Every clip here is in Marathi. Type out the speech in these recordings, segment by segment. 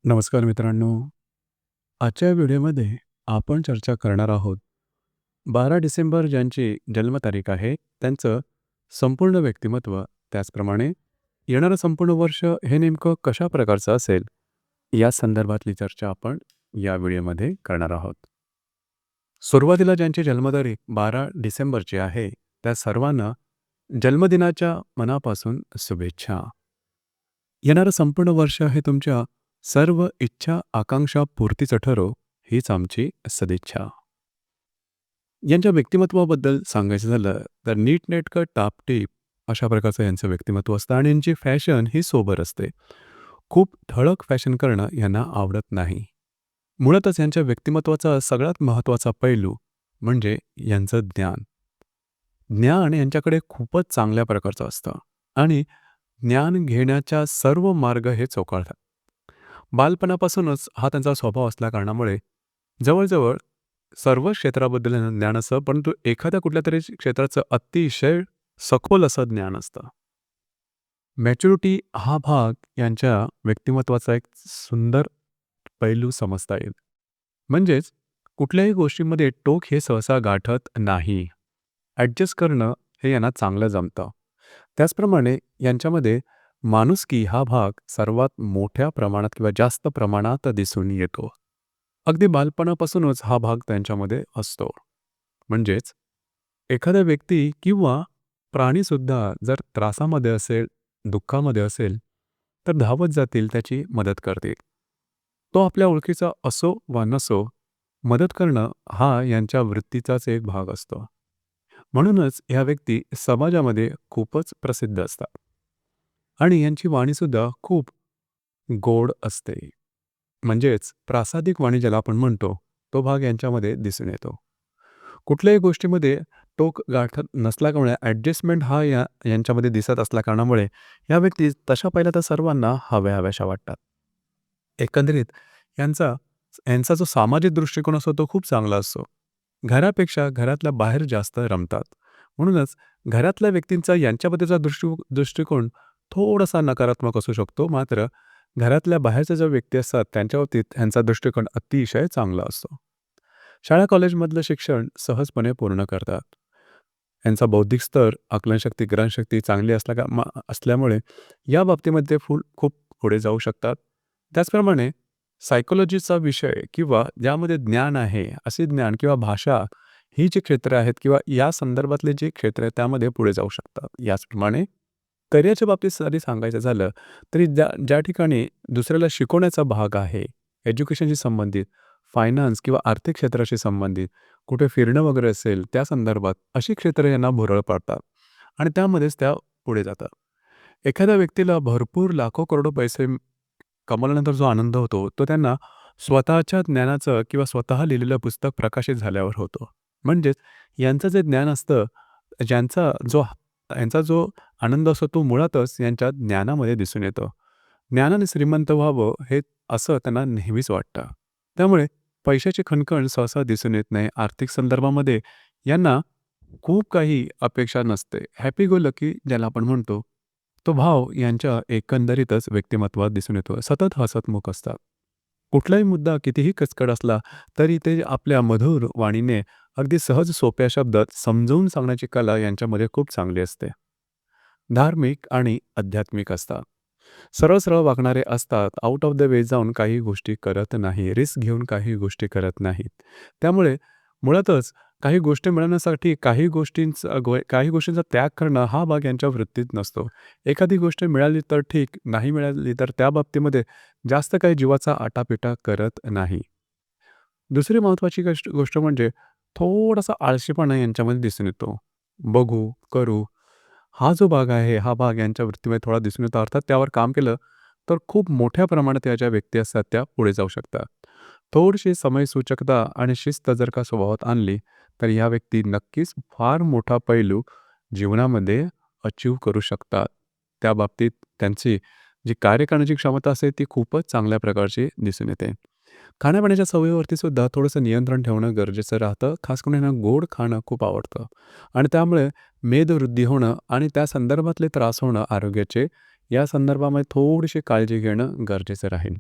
नमस्कार मित्रांनो. आजच्या व्हिडिओमध्ये आपण चर्चा करणार आहोत 12 डिसेंबर ज्यांची जन्मतारीख आहे त्यांचं संपूर्ण व्यक्तिमत्व, त्याचप्रमाणे येणारं संपूर्ण वर्ष हे नेमकं कशा प्रकारचं असेल या संदर्भातली चर्चा आपण या व्हिडिओमध्ये करणार आहोत. सुरुवातीला ज्यांची जन्मतारीख 12 डिसेंबरची आहे त्या सर्वांना जन्मदिनाच्या मनापासून शुभेच्छा. येणारं संपूर्ण वर्ष हे तुमच्या सर्व इच्छा आकांक्षा पूर्तीचं ठरो हीच आमची सदिच्छा. यांच्या व्यक्तिमत्वाबद्दल सांगायचं झालं तर नीटनेटकं टापटीप अशा प्रकारचं यांचं व्यक्तिमत्व असतं आणि यांची फॅशन ही सोबर असते. खूप ठळक फॅशन करणं यांना आवडत नाही. मुळातच यांच्या व्यक्तिमत्वाचा सगळ्यात महत्त्वाचा पैलू म्हणजे यांचं ज्ञान. ज्ञान यांच्याकडे खूपच चांगल्या प्रकारचं असतं आणि ज्ञान घेण्याच्या सर्व मार्ग हे चोखाळतात. बालपणापासूनच हा त्यांचा स्वभाव असल्या कारणामुळे जवळजवळ सर्व क्षेत्राबद्दल यांना ज्ञान असतं, परंतु एखाद्या कुठल्यातरी क्षेत्राचं अतिशय सखोल असं ज्ञान असतं. मॅच्युरिटी हा भाग यांच्या व्यक्तिमत्वाचा एक सुंदर पैलू समजता येईल. म्हणजेच कुठल्याही गोष्टीमध्ये टोक हे सहसा गाठत नाही. ॲडजस्ट करणं हे यांना चांगलं जमतं. त्याचप्रमाणे यांच्यामध्ये माणुसकी हा भाग सर्वात मोठ्या प्रमाणात किंवा जास्त प्रमाणात दिसून येतो. अगदी बालपणापासूनच हा भाग त्यांच्यामध्ये असतो. म्हणजेच एखादा व्यक्ती किंवा प्राणीसुद्धा जर त्रासामध्ये असेल, दुःखामध्ये असेल, तर धावत जातील, त्याची मदत करतील. तो आपल्या ओळखीचा असो वा नसो, मदत करणं हा यांच्या वृत्तीचाच एक भाग असतो. म्हणूनच ह्या व्यक्ती समाजामध्ये खूपच प्रसिद्ध असतात आणि यांची वाणीसुद्धा खूप गोड असते. म्हणजेच प्रासादिक वाणी ज्याला आपण म्हणतो, तो भाग यांच्यामध्ये दिसून येतो. कुठल्याही गोष्टीमध्ये टोक गाठत नसल्यामुळे ॲडजस्टमेंट हा यांच्यामध्ये दिसत असल्या कारणामुळे या व्यक्ती तशा पहिल्या तर सर्वांना हव्याशा वाटतात. एकंदरीत यांचा यांचा जो सामाजिक दृष्टिकोन असतो तो खूप चांगला असतो. घरापेक्षा घरातल्या बाहेर जास्त रमतात. म्हणूनच घरातल्या व्यक्तींचा यांच्याबद्दलचा दृष्टिकोन थोडासा नकारात्मक असू शकतो. मात्र घरातल्या बाहेरच्या ज्या व्यक्ती असतात त्यांच्या बाबतीत यांचा दृष्टिकोन अतिशय चांगला असतो. शाळा कॉलेजमधलं शिक्षण सहजपणे पूर्ण करतात. यांचा बौद्धिक स्तर, आकलनशक्ती, ग्रहणशक्ती चांगली असल्यामुळे या बाबतीमध्ये खूप पुढे जाऊ शकतात. त्याचप्रमाणे सायकोलॉजीचा विषय किंवा ज्यामध्ये ज्ञान आहे, असे ज्ञान किंवा भाषा ही जी क्षेत्र आहेत किंवा या संदर्भातले जे क्षेत्र आहेत त्यामध्ये पुढे जाऊ शकतात. याचप्रमाणे करिअरच्या बाबतीत जरी सांगायचं झालं तरी ज्या ज्या ठिकाणी दुसऱ्याला शिकवण्याचा भाग आहे, एज्युकेशनशी संबंधित, फायनान्स किंवा आर्थिक क्षेत्राशी संबंधित, कुठे फिरणं वगैरे असेल त्या संदर्भात अशी क्षेत्र यांना भुरळ पाडतात आणि त्यामध्येच त्या पुढे जातात. एखाद्या व्यक्तीला भरपूर लाखो करोडो पैसे कमावल्यानंतर जो आनंद होतो तो त्यांना स्वतःच्या ज्ञानाचं किंवा स्वतः लिहिलेलं पुस्तक प्रकाशित झाल्यावर होतो. म्हणजेच यांचं जे ज्ञान असतं, ज्यांचा जो यांचा जो आनंद असतो तो मुळातच यांच्या ज्ञानामध्ये दिसून येतो. ज्ञानाने श्रीमंत व्हावं हे असं त्यांना नेहमीच वाटतं. त्यामुळे पैशाची खणखण सहसा दिसून येत नाही. आर्थिक संदर्भामध्ये यांना खूप काही अपेक्षा नसते. हॅपी गो लकी ज्याला आपण म्हणतो, तो भाव यांच्या एकंदरीतच व्यक्तिमत्वात दिसून येतो. सतत हसतमुख असतात. कुठलाही मुद्दा कितीही कचकट असला तरी ते आपल्या मधुर वाणीने अगदी सहज सोप्या शब्दात समजावून सांगण्याची कला यांच्यामध्ये खूप चांगली असते. धार्मिक आणि आध्यात्मिक असतात. सरळ-सरळ वागणारे असतात. आउट ऑफ द वे जाऊन काही गोष्टी करत नाही. रिस्क घेऊन काही गोष्टी करत नाहीत. त्यामुळे मुळातच काही गोष्टी मिळवण्यासाठी काही गोष्टींचा त्याग करणं हा भाग यांच्या वृत्तीत नसतो. एखादी गोष्ट मिळाली तर ठीक, नाही मिळाली तर त्या बाबतीमध्ये जास्त काही जीवाचा आटापिटा करत नाही. दुसरी महत्त्वाची गोष्ट म्हणजे थोडासा आळशीपणा यांच्यामध्ये दिसून येतो. बघू, करू हा जो भाग आहे, हा भाग यांच्या वृत्तीमध्ये थोडा दिसून येतो. अर्थात त्यावर काम केलं तर खूप मोठ्या प्रमाणात या ज्या व्यक्ती असतात त्या पुढे जाऊ शकतात. थोडीशी समयसूचकता आणि शिस्त जर का स्वभावात आणली तर ह्या व्यक्ती नक्कीच फार मोठा पैलू जीवनामध्ये अचीव्ह करू शकतात. त्या बाबतीत त्यांची जी कार्य करण्याची क्षमता असते ती खूपच चांगल्या प्रकारची दिसून येते. खाण्यापिण्याच्या सवयीवरती सुद्धा थोडंसं नियंत्रण ठेवणं गरजेचं राहतं. खास करून यांना गोड खाणं खूप आवडतं आणि त्यामुळे मेदवृद्धी होणं आणि त्या संदर्भातले त्रास होणं आरोग्याचे, या संदर्भामध्ये थोडीशी काळजी घेणं गरजेचं राहील.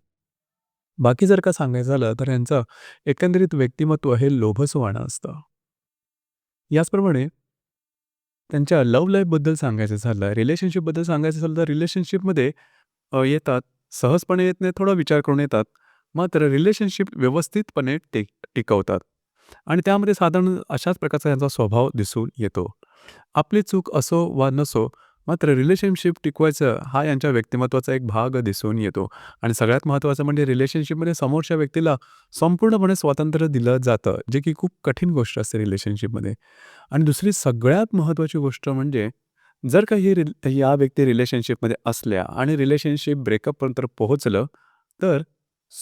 बाकी जर का सांगायचं झालं तर यांचं एकंदरीत व्यक्तिमत्व हे लोभसवाणं असतं. याचप्रमाणे त्यांच्या लव्ह लाईफबद्दल सांगायचं झालं, रिलेशनशिपबद्दल सांगायचं झालं तर रिलेशनशिपमध्ये येतात, सहजपणे येत नाही, थोडा विचार करून येतात. मात्र रिलेशनशिप व्यवस्थितपणे टिकवतात आणि त्यामध्ये साधारण अशाच प्रकारचा यांचा स्वभाव दिसून येतो. आपली चूक असो वा नसो, मात्र रिलेशनशिप टिकवायचं हा यांच्या व्यक्तिमत्त्वाचा एक भाग दिसून येतो आणि सगळ्यात महत्त्वाचं म्हणजे रिलेशनशिपमध्ये समोरच्या व्यक्तीला संपूर्णपणे स्वातंत्र्य दिलं जातं, जे की खूप कठीण गोष्ट असते रिलेशनशिपमध्ये. आणि दुसरी सगळ्यात महत्त्वाची गोष्ट म्हणजे जर का या व्यक्ती रिलेशनशिपमध्ये असल्या आणि रिलेशनशिप ब्रेकअपपर्यंत पोहोचलं, तर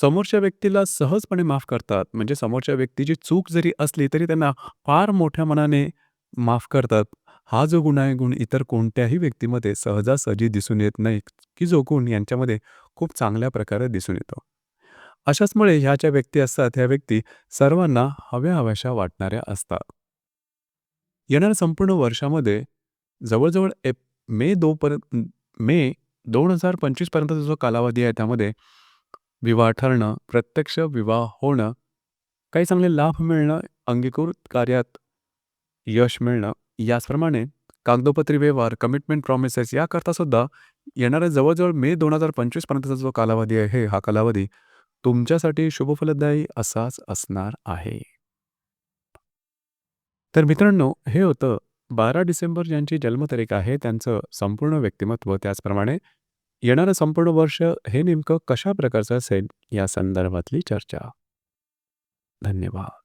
समोरच्या व्यक्तीला सहजपणे माफ करतात. म्हणजे समोरच्या व्यक्तीची चूक जरी असली, तरी त्यांना फार मोठ्या मनाने माफ करतात. हा जो गुण आहे, गुण इतर कोणत्याही व्यक्तीमध्ये सहजासहजी दिसून येत नाही, की जो गुण यांच्यामध्ये खूप चांगल्या प्रकारे दिसून येतो. अशाचमुळे ह्या ज्या व्यक्ती असतात, ह्या व्यक्ती सर्वांना हव्या-हव्याशा वाटणाऱ्या असतात. येणाऱ्या संपूर्ण वर्षामध्ये जवळ-जवळ मे 2025 पर्यंतचा जो कालावधी आहे, त्यामध्ये विवाह ठरणं, प्रत्यक्ष विवाह होणं, काही चांगले लाभ मिळणं, अंगीकृत कार्यात यश मिळणं, याचप्रमाणे कागदोपत्री व्यवहार, कमिटमेंट प्रॉमिसेस याकरता सुद्धा येणाऱ्या जवळ-जवळ मे 2025 पर्यंतचा जो कालावधी आहे, हा कालावधी तुमच्यासाठी शुभफलदायी असाच असणार आहे. तर मित्रांनो, हे होतं 12 डिसेंबर ज्यांची जन्मतारीख आहे, त्यांचं संपूर्ण व्यक्तिमत्व, त्याचप्रमाणे येणारं संपूर्ण वर्ष हे नेमकं कशा प्रकारचं असेल, या संदर्भातली चर्चा. धन्यवाद.